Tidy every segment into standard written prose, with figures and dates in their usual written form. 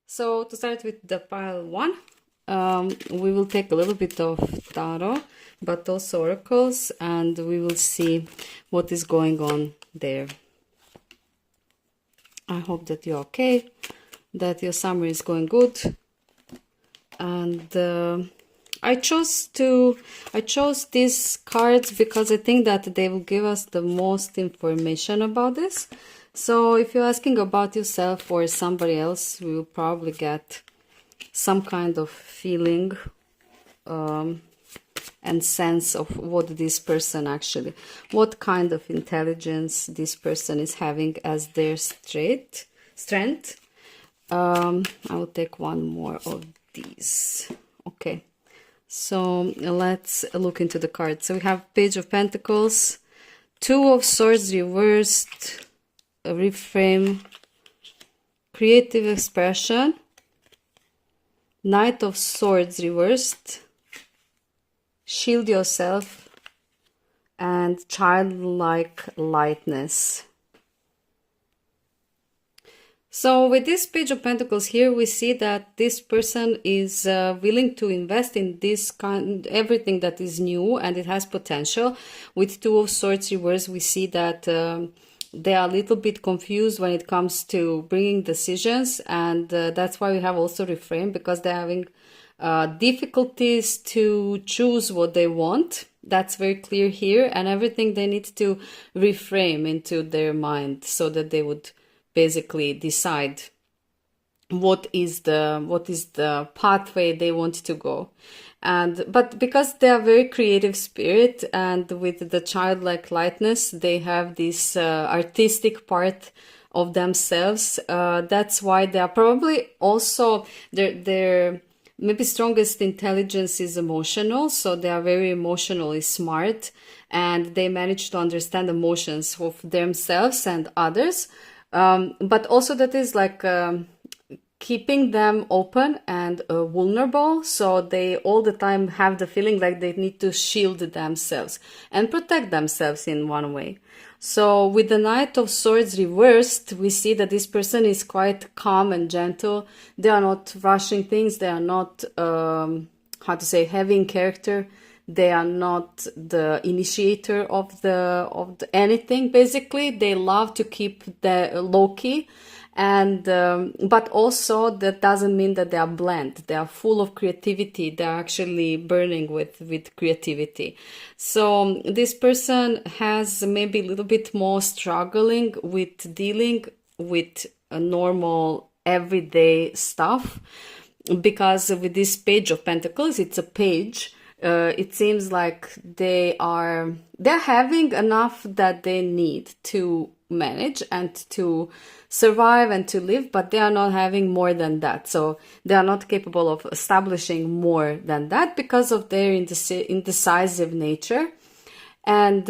So to start with the pile 1, we will take a little bit of tarot, but also oracles, and we will see what is going on there. I hope that you're okay, that your summer is going good. And I chose these cards because I think that they will give us the most information about this. So if you're asking about yourself or somebody else, we will probably get some kind of feeling and sense of what this person actually, what kind of intelligence this person is having as their strength. I will take one more of these. Okay, so let's look into the cards. So we have Page of Pentacles, Two of Swords reversed, reframe, creative expression, Knight of Swords reversed, shield yourself, and childlike lightness. So with this Page of Pentacles here, we see that this person is willing to invest in this everything that is new and it has potential. With Two of Swords reversed, we see that they are a little bit confused when it comes to bringing decisions, and that's why we have also reframe, because they're having difficulties to choose what they want. That's very clear here, and everything they need to reframe into their mind so that they would basically decide what is the pathway they want to go. But because they are very creative spirit, and with the childlike lightness, they have this artistic part of themselves. That's why they are probably also their maybe strongest intelligence is emotional. So they are very emotionally smart, and they manage to understand emotions of themselves and others. But also that is like keeping them open and vulnerable, so they all the time have the feeling like they need to shield themselves and protect themselves in one way. So with the Knight of Swords reversed, we see that this person is quite calm and gentle. They are not rushing things. They are not heavy in character. They are not the initiator of the anything. Basically, they love to keep the low key, and but also that doesn't mean that they are bland. They are full of creativity. They are actually burning with creativity. So this person has maybe a little bit more struggling with dealing with a normal everyday stuff, because with this Page of Pentacles, it's a page. It seems like they're having enough that they need to manage and to survive and to live, but they are not having more than that. So they are not capable of establishing more than that because of their indecisive nature, and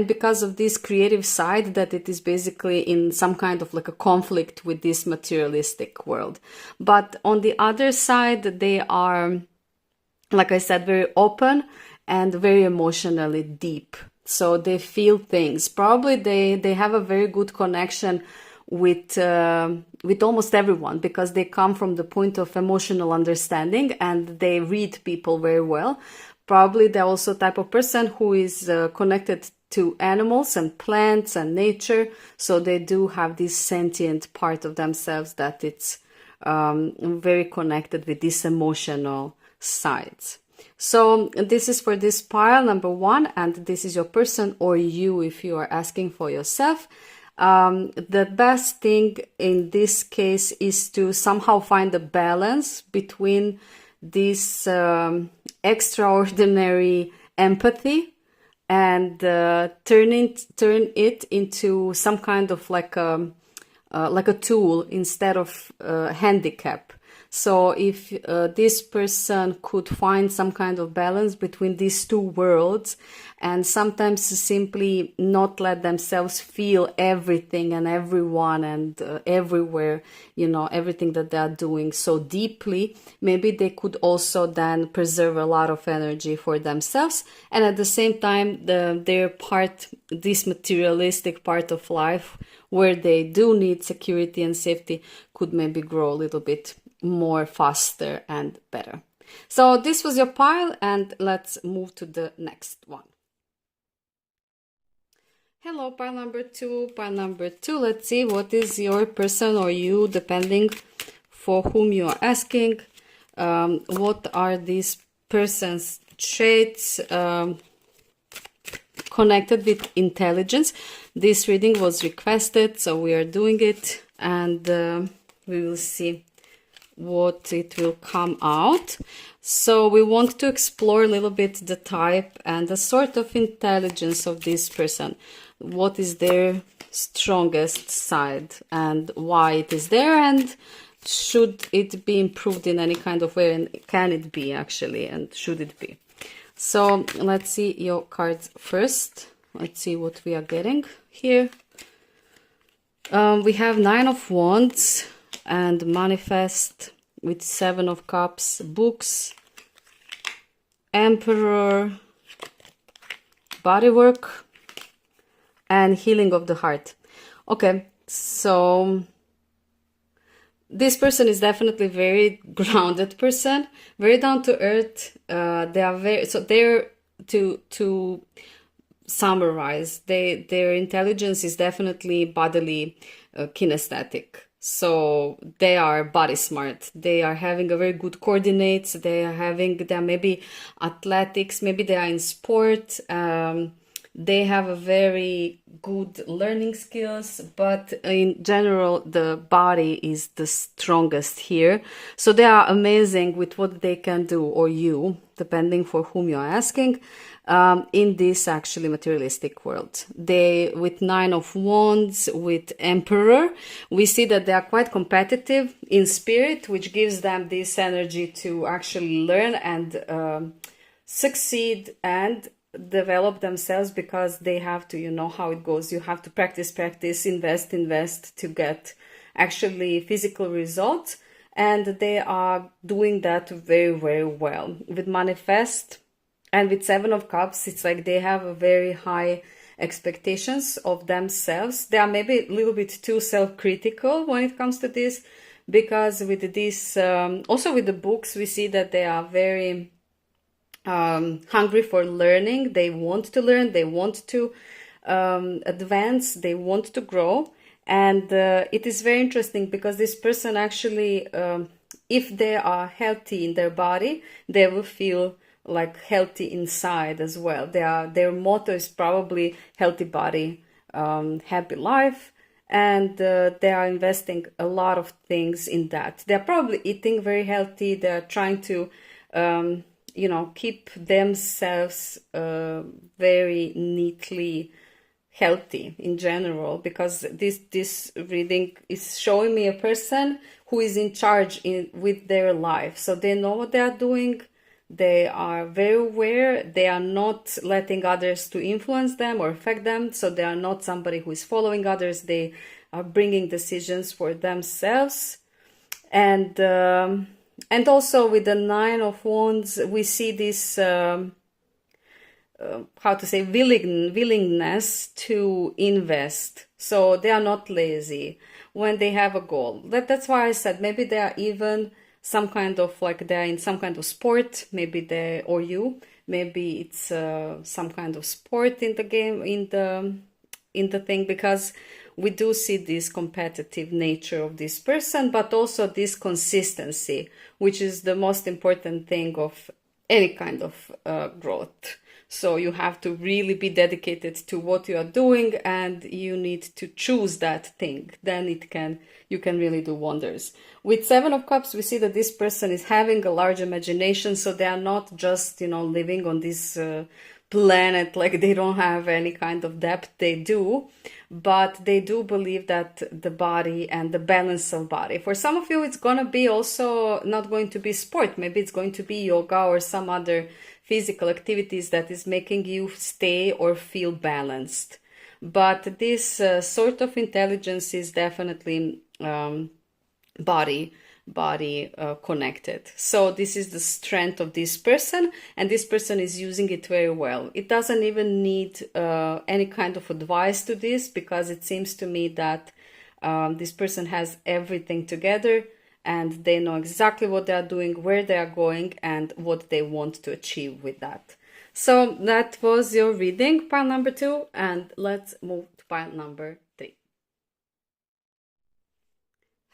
because of this creative side, that it is basically in some kind of like a conflict with this materialistic world. But on the other side, they are, like I said, very open and very emotionally deep. So they feel things. Probably they have a very good connection with almost everyone, because they come from the point of emotional understanding and they read people very well. Probably they're also a type of person who is connected to animals and plants and nature. So they do have this sentient part of themselves that it's very connected with this emotional sides. So this is for this pile number 1, and this is your person or you if you are asking for yourself. The best thing in this case is to somehow find a balance between this extraordinary empathy and turn it into some kind of like a tool instead of handicap. So if this person could find some kind of balance between these two worlds, and sometimes simply not let themselves feel everything and everyone and everywhere, everything that they are doing so deeply, maybe they could also then preserve a lot of energy for themselves, and at the same time their part, this materialistic part of life where they do need security and safety, could maybe grow a little bit more faster and better. So this was your pile, and let's move to the next one. Hello, pile number two. Pile number two, let's see what is your person or you, depending for whom you are asking. What are these person's traits connected with intelligence? This reading was requested, so we are doing it, and we will see what it will come out. So we want to explore a little bit the type and the sort of intelligence of this person. What is their strongest side and why it is there, and should it be improved in any kind of way, and can it be actually, and should it be? So let's see your cards first. Let's see what we are getting here. We have Nine of Wands and Manifest with Seven of Cups, Books, Emperor, Bodywork, and Healing of the Heart. Okay, so this person is definitely very grounded person, very down to earth. They are they're to summarize, their intelligence is definitely bodily kinesthetic. So they are body smart. They are having a very good coordinates. They're maybe athletics. Maybe they are in sport. They have a very good learning skills, but in general, the body is the strongest here. So they are amazing with what they can do, or you, depending for whom you are asking, in this actually materialistic world. They, with Nine of Wands, with Emperor, we see that they are quite competitive in spirit, which gives them this energy to actually learn and succeed and develop themselves, because they have to, you know how it goes, you have to practice, invest to get actually physical results, and they are doing that very, very well. With Manifest and with Seven of Cups, it's like they have a very high expectations of themselves. They are maybe a little bit too self-critical when it comes to this, because with this also with the books, we see that they are very hungry for learning. They want to learn, they want to advance, they want to grow. And it is very interesting, because this person actually, if they are healthy in their body, they will feel like healthy inside as well. Their motto is probably healthy body, happy life. And they are investing a lot of things in that. They're probably eating very healthy. They're trying to keep themselves very neatly healthy in general, because this reading is showing me a person who is in charge with their life. So they know what they are doing. They are very aware. They are not letting others to influence them or affect them. So they are not somebody who is following others. They are bringing decisions for themselves. And also with the Nine of Wands, we see this, willingness to invest. So they are not lazy when they have a goal. That's why I said maybe they are even some kind of, like, they're in some kind of sport. Maybe maybe it's some kind of sport in the game, in the thing, because we do see this competitive nature of this person, but also this consistency, which is the most important thing of any kind of growth. So you have to really be dedicated to what you are doing, and you need to choose that thing. Then you can really do wonders. With Seven of Cups, we see that this person is having a large imagination. So they are not just, living on this planet, like they don't have any kind of depth. They do, but they do believe that the body and the balance of body. For some of you, it's gonna be also not going to be sport. Maybe it's going to be yoga or some other physical activities that is making you stay or feel balanced. But this sort of intelligence is definitely body connected. So this is the strength of this person, and this person is using it very well. It doesn't even need any kind of advice to this, because it seems to me that this person has everything together, and they know exactly what they are doing, where they are going, and what they want to achieve with that. So that was your reading, pile number 2, and let's move to pile number 3.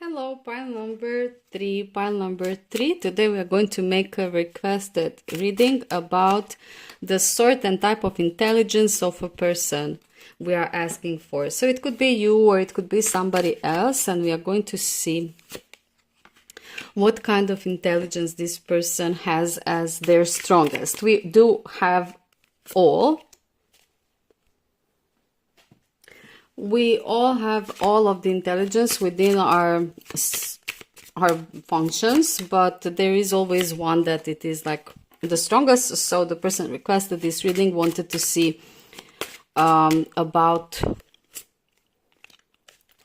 Hello, pile number 3. Pile number 3. Today we are going to make a requested reading about the sort and type of intelligence of a person we are asking for. So it could be you or it could be somebody else, and we are going to see what kind of intelligence this person has as their strongest. We do have all. We all have all of the intelligence within our functions, but there is always one that it is like the strongest. So the person requested this reading wanted to see about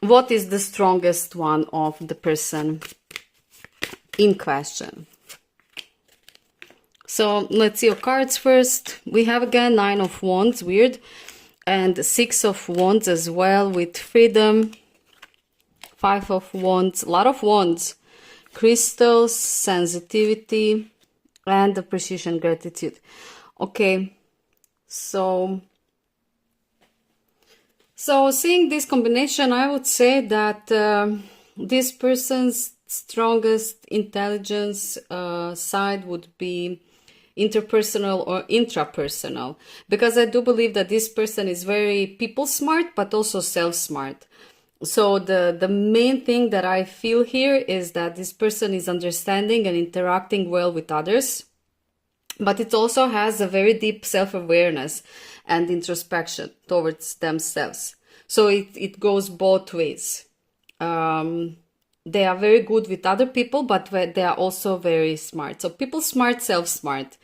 what is the strongest one of the person in question. So let's see your cards first. We have again 9 of Wands, weird, and 6 of Wands as well, with freedom, 5 of Wands, a lot of Wands, crystals, sensitivity, and appreciation, gratitude. Okay, so seeing this combination, I would say that this person's strongest intelligence side would be interpersonal or intrapersonal, because I do believe that this person is very people smart but also self smart. So the main thing that I feel here is that this person is understanding and interacting well with others, but it also has a very deep self-awareness and introspection towards themselves. So it goes both ways. They are very good with other people, but they are also very smart. So people smart, self-smart.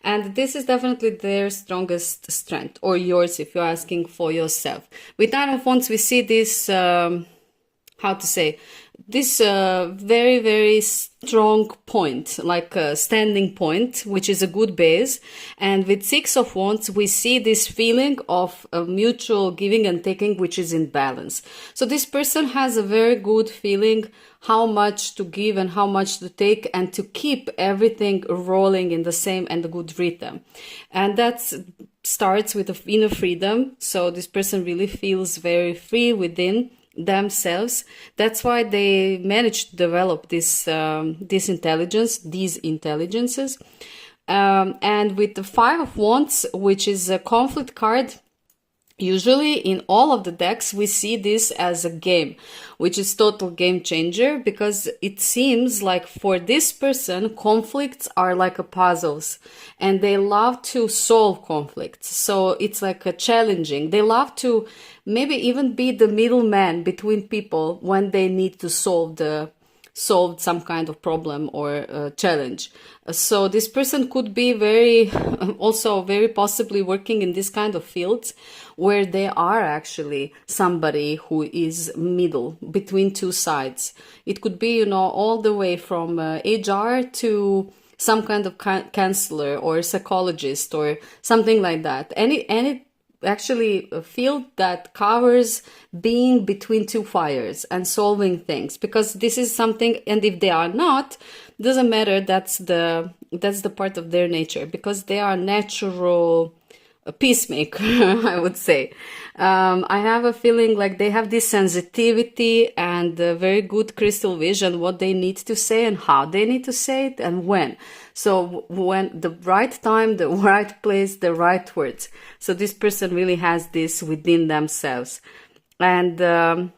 And this is definitely their strongest strength, or yours if you're asking for yourself. With 9 of Wands, we see this, this very, very strong point, like a standing point, which is a good base. And with 6 of Wands, we see this feeling of a mutual giving and taking, which is in balance. So this person has a very good feeling how much to give and how much to take, and to keep everything rolling in the same and the good rhythm. And that starts with the inner freedom. So this person really feels very free within themselves. That's why they managed to develop this intelligence, these intelligences. And with the 5 of Wands, which is a conflict card, usually in all of the decks we see this as a game, which is total game changer, because it seems like for this person conflicts are like a puzzles, and they love to solve conflicts. So it's like a challenging. They love to maybe even be the middleman between people when they need to solve some kind of problem or challenge. So this person could be also very possibly working in this kind of fields where they are actually somebody who is middle between two sides. It could be, all the way from HR to some kind of counselor or psychologist or something like that. Any actually a field that covers being between two fires and solving things, because this is something, and if they are not, doesn't matter, that's the part of their nature, because they are natural peacemaker, I would say. I have a feeling like they have this sensitivity and a very good crystal vision, what they need to say and how they need to say it and when. So when the right time, the right place, the right words. So this person really has this within themselves. And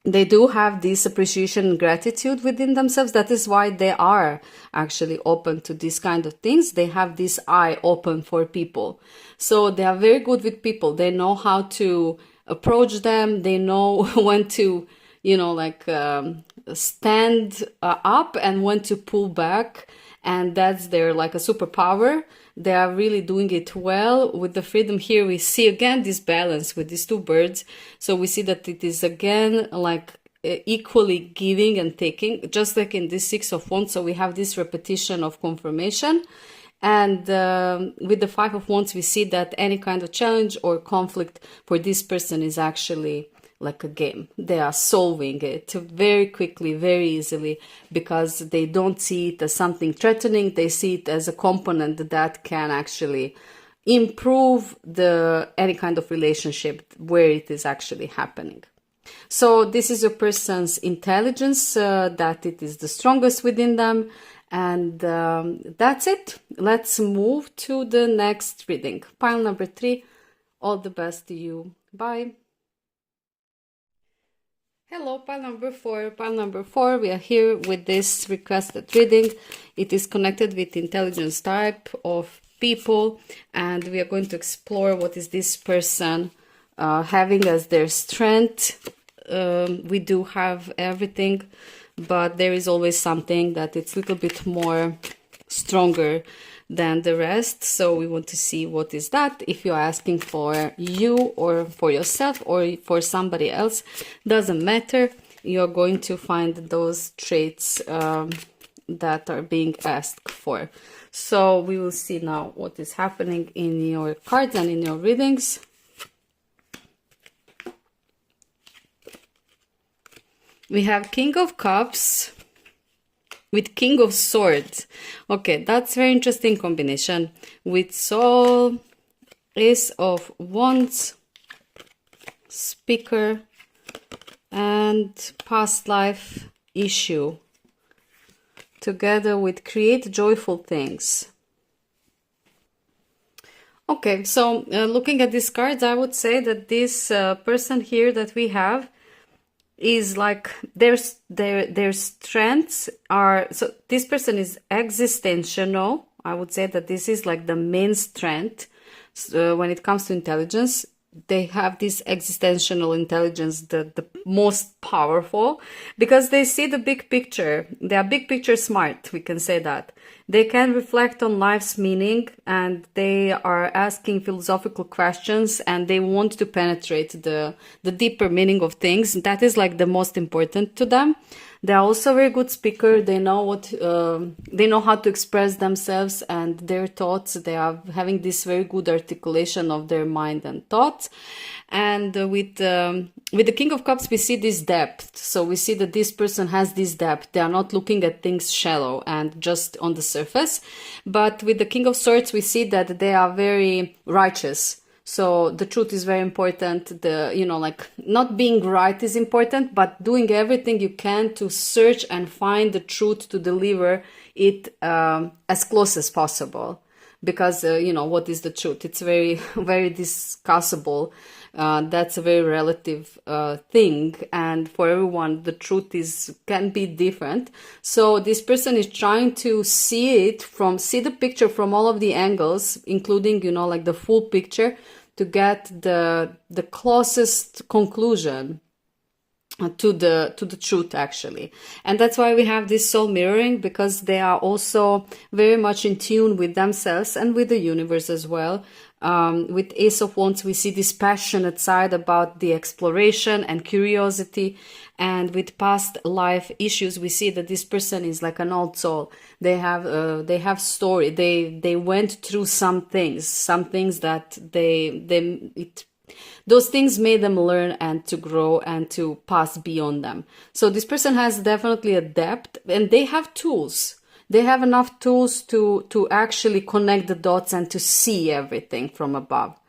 they do have this appreciation and gratitude within themselves. That is why they are actually open to this kind of things. They have this eye open for people. So they are very good with people. They know how to approach them. They know when to, stand up and when to pull back. And that's their like a superpower. They are really doing it well. With the freedom here, we see again this balance with these two birds. So we see that it is again like equally giving and taking, just like in this 6 of Wands. So we have this repetition of confirmation. And with the 5 of Wands, we see that any kind of challenge or conflict for this person is actually like a game. They are solving it very quickly, very easily, because they don't see it as something threatening. They see it as a component that can actually improve any kind of relationship where it is actually happening. So this is a person's intelligence, that it is the strongest within them. And that's it. Let's move to the next reading. Pile number 3. All the best to you. Bye. Hello, pile number 4. Pile number 4, we are here with this requested reading. It is connected with intelligence type of people, and we are going to explore what is this person having as their strength. We do have everything, but there is always something that it's a little bit more stronger than the rest. So we want to see what is that. If you're asking for you or for yourself or for somebody else, doesn't matter. You're going to find those traits that are being asked for. So we will see now what is happening in your cards and in your readings. We have King of Cups with King of Swords. Okay, that's very interesting combination. With Soul, Ace of Wands, Speaker, and Past Life Issue. Together with Create Joyful Things. Okay, so looking at these cards, I would say that this person here that we have is like their strengths are, so this person is existential. I would say that this is like the main strength when it comes to intelligence. They have this existential intelligence, the most powerful, because they see the big picture. They are big picture smart, we can say that. They can reflect on life's meaning, and they are asking philosophical questions, and they want to penetrate the deeper meaning of things. That is like the most important to them. They are also a very good speaker. They know they know how to express themselves and their thoughts. They are having this very good articulation of their mind and thoughts. And with the King of Cups, we see this depth. So we see that this person has this depth. They are not looking at things shallow and just on the surface. But with the King of Swords, we see that they are very righteous. So the truth is very important. Like not being right is important, but doing everything you can to search and find the truth, to deliver it as close as possible. Because, what is the truth? It's very, very discussable. That's a very relative thing. And for everyone, the truth can be different. So this person is trying to see the picture from all of the angles, including, like the full picture, to get the closest conclusion to the truth, actually. And that's why we have this soul mirroring, because they are also very much in tune with themselves and with the universe as well. With Ace of Wands, we see this passionate side about the exploration and curiosity. And with past life issues, we see that this person is like an old soul. They have story. They went through some things that those things made them learn and to grow and to pass beyond them. So this person has definitely a depth, and they have tools. They have enough tools to actually connect the dots and to see everything from above.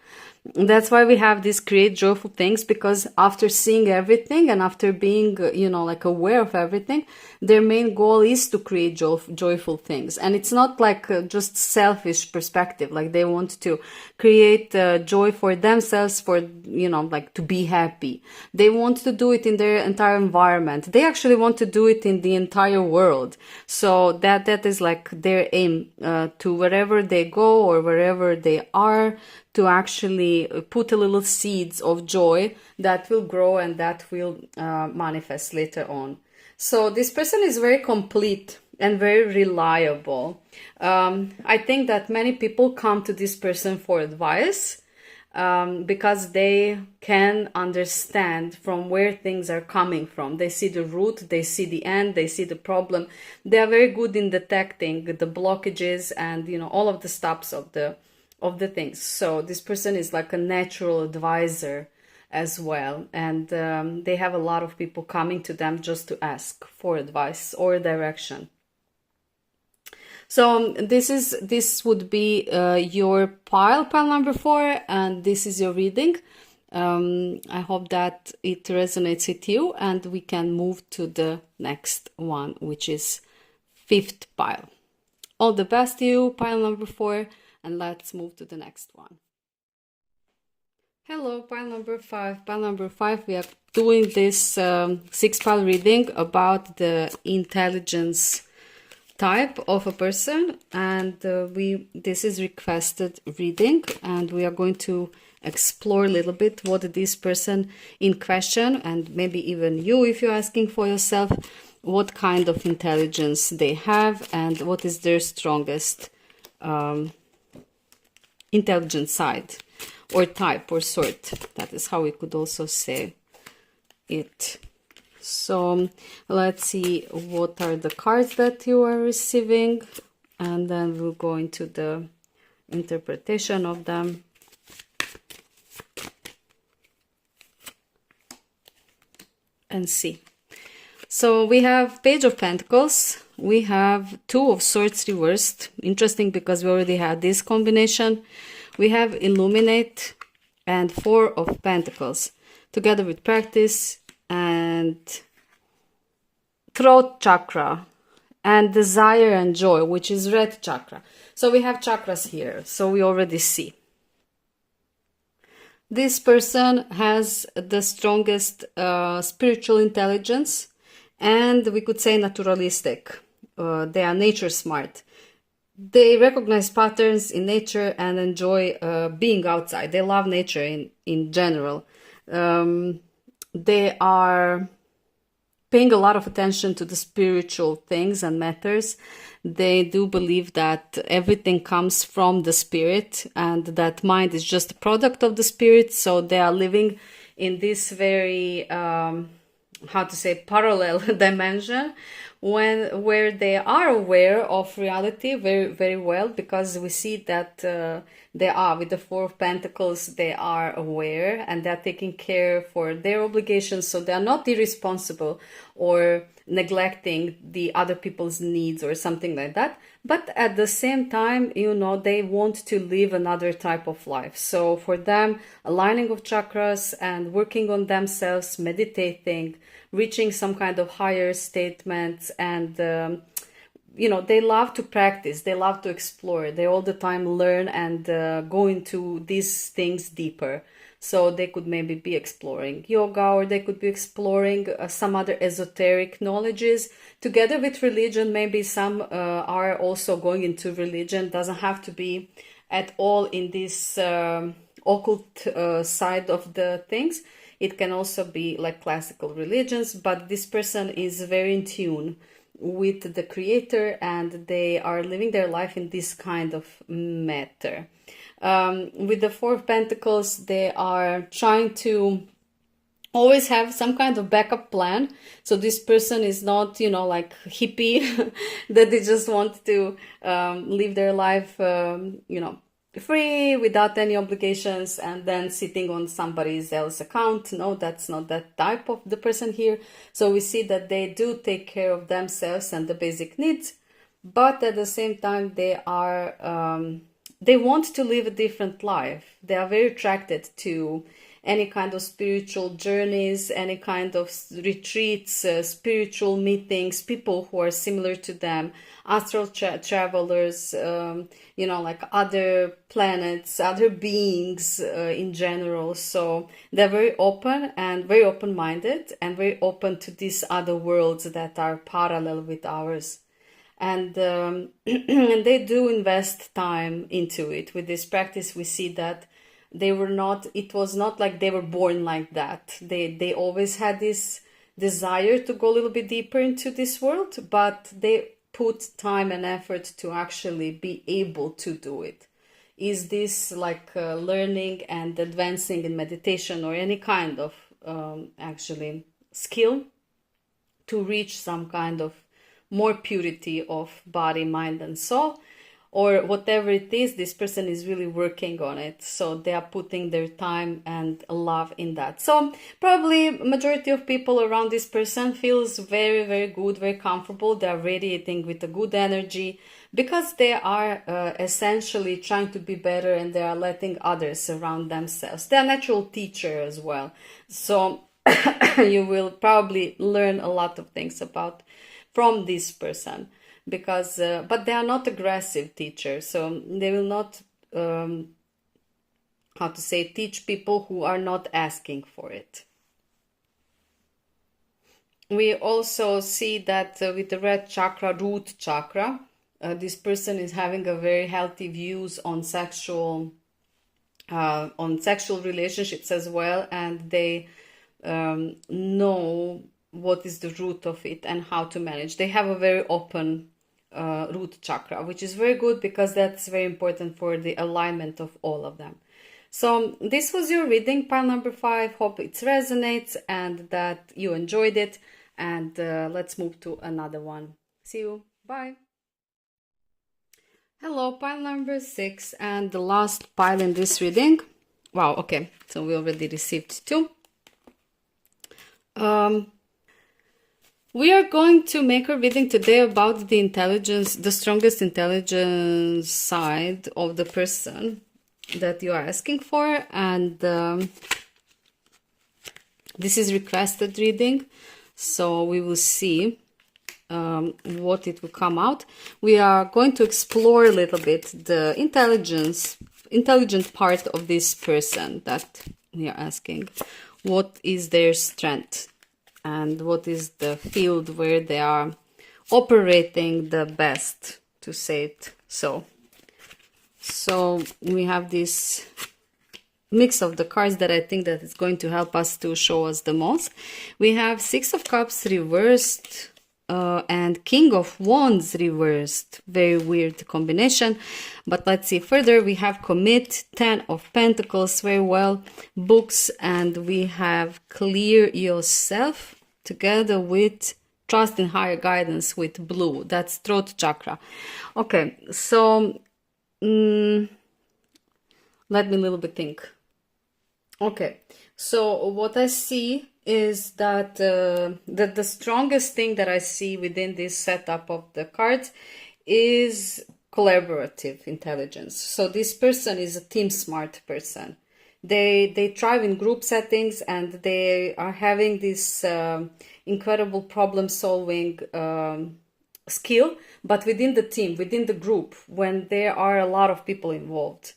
That's why we have this Create Joyful Things, because after seeing everything and after being, like aware of everything, their main goal is to create joyful things. And it's not like just selfish perspective, like they want to create joy for themselves, for, like to be happy. They want to do it in their entire environment. They actually want to do it in the entire world. So that is like their aim, to wherever they go or wherever they are, to actually put a little seeds of joy that will grow and that will manifest later on. So this person is very complete and very reliable. I think that many people come to this person for advice, because they can understand from where things are coming from. They see the root, they see the end, they see the problem. They are very good in detecting the blockages and, all of the stops of the things. So this person is like a natural advisor, as well. And they have a lot of people coming to them just to ask for advice or direction. So this would be your pile number 4, and this is your reading. I hope that it resonates with you, and we can move to the next one, which is 5th pile. All the best to you, pile number 4, and let's move to the next one. Hello, pile number 5. Pile number 5, we are doing this 6 pile reading about the intelligence type of a person, and this is requested reading, and we are going to explore a little bit what this person in question, and maybe even you, if you're asking for yourself, what kind of intelligence they have and what is their strongest intelligent side or type or sort. That is how we could also say it. So let's see what are the cards that you are receiving, and then we'll go into the interpretation of them. And see. So we have Page of Pentacles, we have 2 of Swords reversed. Interesting, because we already had this combination. We have Illuminate and 4 of Pentacles, together with Practice and Throat Chakra and Desire and Joy, which is Red Chakra. So we have chakras here, so we already see. This person has the strongest spiritual intelligence, and we could say naturalistic. They are nature smart. They recognize patterns in nature and enjoy being outside. They love nature in general. They are paying a lot of attention to the spiritual things and matters. They do believe that everything comes from the spirit and that mind is just a product of the spirit. So they are living in this very, how to say, parallel dimension where they are aware of reality very, very well, because we see that they are, with the 4 of Pentacles, they are aware and they're taking care for their obligations. So they are not irresponsible or neglecting the other people's needs or something like that. But at the same time, you know, they want to live another type of life. So for them, aligning of chakras and working on themselves, meditating, reaching some kind of higher statements, and you know, they love to practice, they love to explore, they all the time learn and go into these things deeper. So they could maybe be exploring yoga, or they could be exploring some other esoteric knowledges together with religion. Maybe some are also going into religion. Doesn't have to be at all in this occult side of the things. It can also be like classical religions, but this person is very in tune with the creator and they are living their life in this kind of matter. With the 4 of Pentacles, they are trying to always have some kind of backup plan. So this person is not, you know, like hippie that they just want to live their life, you know, free without any obligations and then sitting on somebody else's account. No, that's not that type of the person here. So we see that they do take care of themselves and the basic needs, but at the same time they are they want to live a different life. They are very attracted to any kind of spiritual journeys, any kind of retreats, spiritual meetings, people who are similar to them, astral travelers, you know, like other planets, other beings in general. So they're very open and very open-minded and very open to these other worlds that are parallel with ours. And, and they do invest time into it. With this practice, we see that they were not, it was not like they were born like that. They always had this desire to go a little bit deeper into this world, but they put time and effort to actually be able to do it. Is this like learning and advancing in meditation or any kind of actually skill to reach some kind of more purity of body, mind and soul? or whatever it is, this person is really working on it. So they are putting their time and love in that. So probably majority of people around this person feels very, very good, very comfortable. They are radiating with a good energy because they are essentially trying to be better, and they are letting others surround themselves. They are natural teacher as well. So you will probably learn a lot of things from this person, because but they are not aggressive teachers, so they will not teach people who are not asking for it. We also see that with the red chakra, root chakra, this person is having a very healthy views on sexual relationships as well, and they know what is the root of it and how to manage. They have a very open root chakra, which is very good because that's very important for the alignment of all of them. So this was your reading, pile number 5. Hope it resonates and that you enjoyed it. And let's move to another one. See you. Bye. Hello, pile number 6 and the last pile in this reading. Wow, okay. So we already received 2. We are going to make a reading today about the intelligence, the strongest intelligence side of the person that you are asking for. And this is requested reading, so we will see what it will come out. We are going to explore a little bit the intelligent part of this person that we are asking. What is their strength? And what is the field where they are operating the best, to say it so. So we have this mix of the cards that I think that is going to help us to show us the most. We have 6 of Cups reversed and King of Wands reversed. Very weird combination. But let's see further. We have Commit, 10 of Pentacles, very well, Books, and we have Clear Yourself together with Trust in Higher Guidance with Blue. That's throat chakra. Okay, so let me a little bit think. Okay, so what I see is that the strongest thing that I see within this setup of the cards is collaborative intelligence. So this person is a team smart person. They thrive in group settings, and they are having this incredible problem solving skill, but within the team, within the group, when there are a lot of people involved.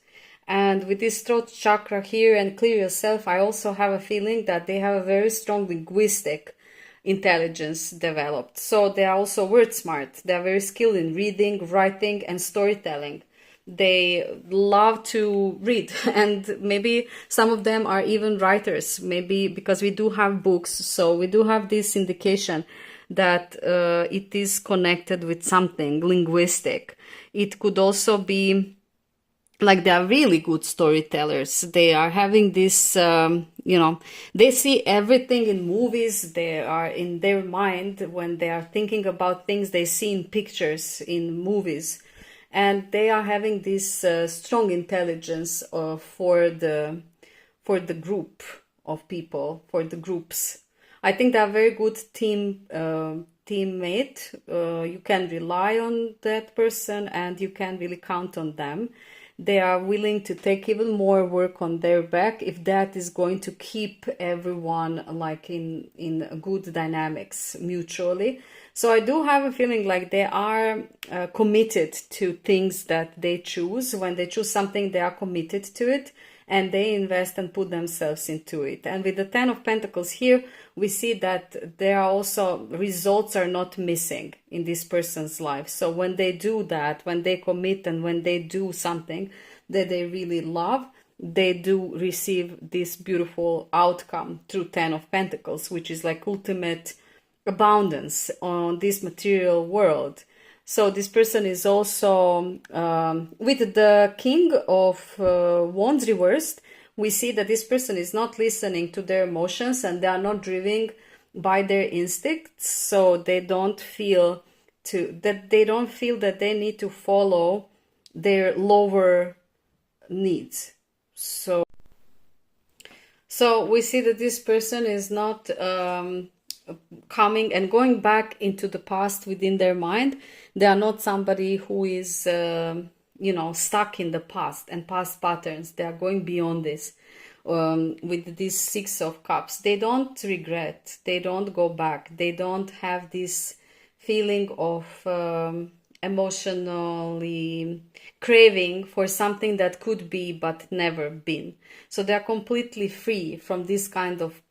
And with this throat chakra here and Clear Yourself, I also have a feeling that they have a very strong linguistic intelligence developed. So they are also word smart. They are very skilled in reading, writing, and storytelling. They love to read, and maybe some of them are even writers, maybe because we do have books. So we do have this indication that it is connected with something linguistic. It could also be like they are really good storytellers. They are having this, they see everything in movies. They are in their mind when they are thinking about things they see in pictures in movies. And they are having this strong intelligence for the group of people, for the groups. I think they are very good teammate. You can rely on that person, and you can really count on them. They are willing to take even more work on their back if that is going to keep everyone like in good dynamics mutually. So I do have a feeling like they are committed to things that they choose. When they choose something, they are committed to it, and they invest and put themselves into it. And with the 10 of Pentacles here, we see that there are also results are not missing in this person's life. So when they do that, when they commit and when they do something that they really love, they do receive this beautiful outcome through 10 of Pentacles, which is like ultimate abundance on this material world. So this person is also with the King of Wands reversed. We see that this person is not listening to their emotions, and they are not driven by their instincts. So they don't feel that they need to follow their lower needs. So we see that this person is not coming and going back into the past within their mind. They are not somebody who is, stuck in the past and past patterns. They are going beyond this. With this Six of Cups, they don't regret. They don't go back. They don't have this feeling of emotionally craving for something that could be but never been. So they are completely free from this kind of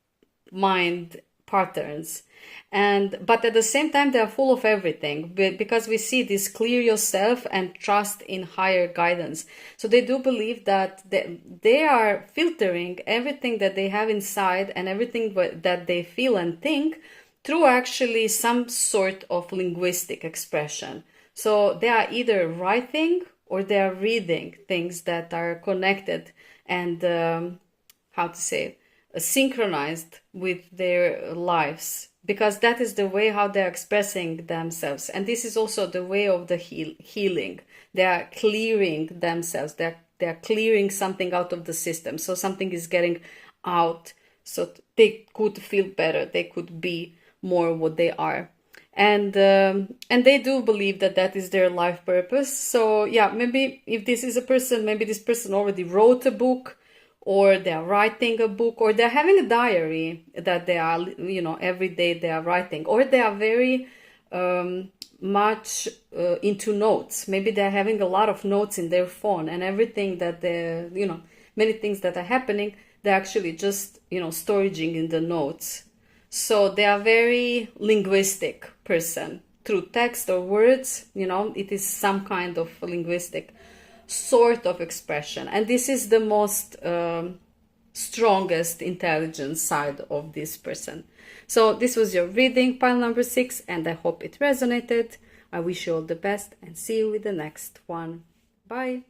mind patterns, but at the same time they are full of everything, because we see this clear yourself and trust in higher guidance. So they do believe that they are filtering everything that they have inside and everything that they feel and think through actually some sort of linguistic expression. So they are either writing or they are reading things that are connected and synchronized with their lives, because that is the way how they're expressing themselves. And this is also the way of the healing. They are clearing themselves. They're clearing something out of the system. So something is getting out, so they could feel better. They could be more what they are. And they do believe that is their life purpose. So yeah, maybe if this is a person, maybe this person already wrote a book, or they're writing a book, or they're having a diary that they are, every day they are writing, or they are very much into notes. Maybe they're having a lot of notes in their phone, and everything that many things that are happening, they're actually just, storaging in the notes. So they are very linguistic person through text or words, it is some kind of linguistic sort of expression. And this is the most strongest intelligence side of this person. So this was your reading, pile number 6, and I hope it resonated. I wish you all the best and see you with the next one. Bye.